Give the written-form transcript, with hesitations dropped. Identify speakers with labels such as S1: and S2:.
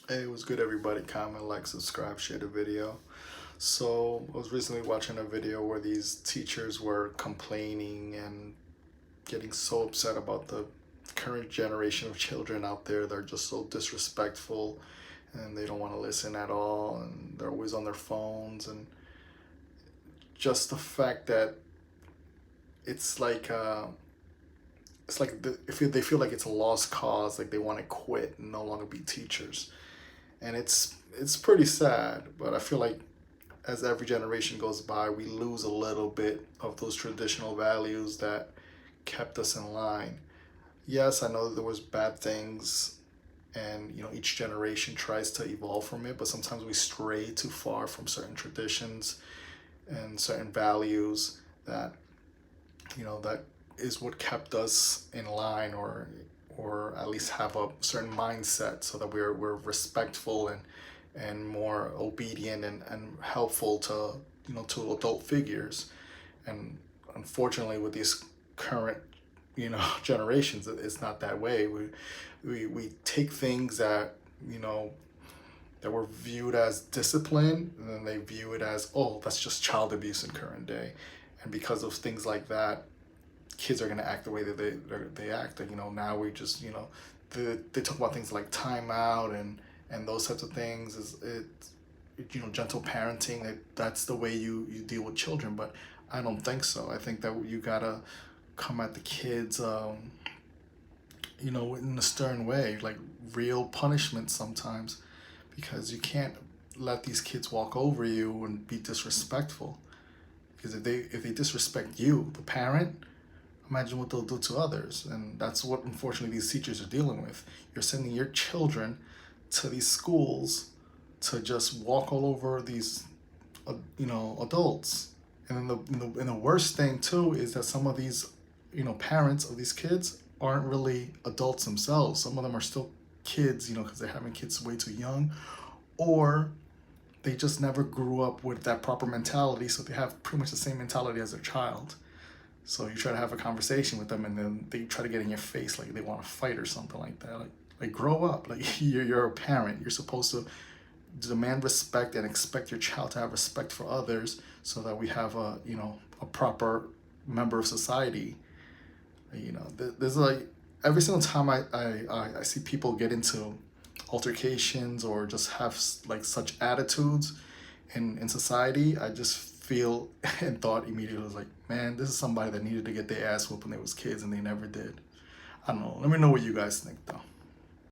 S1: Hey, it was good, everybody. Comment, like, subscribe, share the video. So, I was recently watching a video where these teachers were complaining and getting so upset about the current generation of children out there. They're just so disrespectful and they don't want to listen at all, and they're always on their phones. And just the fact that it's like, if they feel like it's a lost cause, like they want to quit and no longer be teachers. And it's pretty sad, but I feel like as every generation goes by, we lose a little bit of those traditional values that kept us in line. Yes, I know that there was bad things, and each generation tries to evolve from it, but sometimes we stray too far from certain traditions and certain values that that is what kept us in line, or at least have a certain mindset, so that we're respectful and more obedient and helpful to to adult figures. And unfortunately, with these current generations, it's not that way. We take things that that were viewed as discipline, and then they view it as, oh, that's just child abuse in current day. And because of things like that, kids are going to act the way that they act. Like, now we just they talk about things like timeout and those types of things. Is it gentle parenting, that's the way you deal with children? But I don't think so. I think that you gotta come at the kids in a stern way, like real punishment sometimes, because you can't let these kids walk over you and be disrespectful. Because if they disrespect you, the parent, imagine what they'll do to others. And that's what, unfortunately, these teachers are dealing with. You're sending your children to these schools to just walk all over these adults. And then the worst thing too is that some of these parents of these kids aren't really adults themselves. Some of them are still kids, because they're having kids way too young, or they just never grew up with that proper mentality, so they have pretty much the same mentality as their child. So you try to have a conversation with them, and then they try to get in your face like they want to fight or something like that. Like grow up. Like you're a parent. You're supposed to demand respect and expect your child to have respect for others, so that we have a proper member of society. There's like, every single time I see people get into altercations or just have like such attitudes in society, I just feel and thought immediately, was like, man, this is somebody that needed to get their ass whooped when they was kids and they never did. I don't know. Let me know what you guys think though.